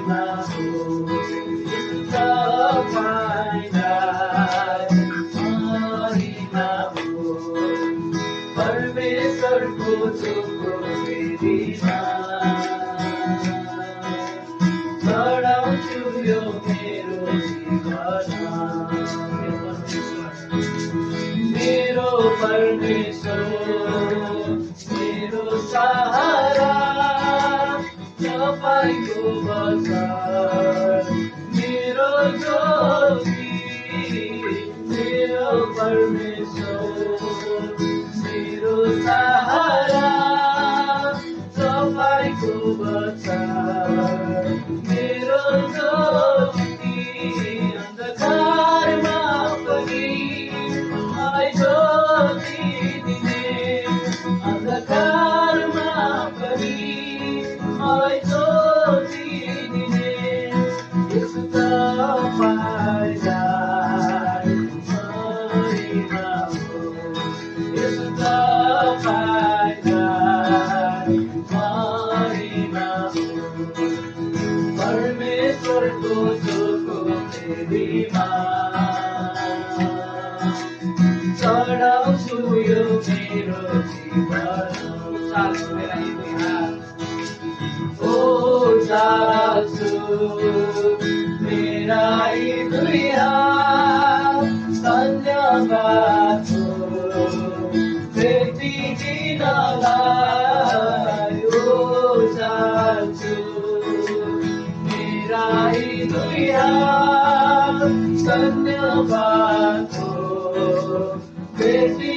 महिमा हो तपाईँलाई महिमा हो परमेश्वरको चोखो फेरिमा चढाउँछु यो मेरो जीवन मेरो परमेश्वर मेरो सहारा तपाईँको वचन मेरो ज्योति मेरो परमेश्वर मेरो सहारा तपाईँको वचन मेरो ज्योति अन्धकारमा पनि मलाई ज्योति दिने अन्धकारमा पनि मलाई ज्योति दिने यसो तपाईँलाई महिमा हो यसो तपाईँलाई महिमा हो परमेश्वरको चोखो फेरिमा चढाउँछु यो मेरो जीवन ओ चाल्छु मेरा यी दुई हात धन्यवाद हो व्यक्ति दिनलाई ओ चाल्छु मेरा यी दुई हात धन्यवाद हो व्यक्ति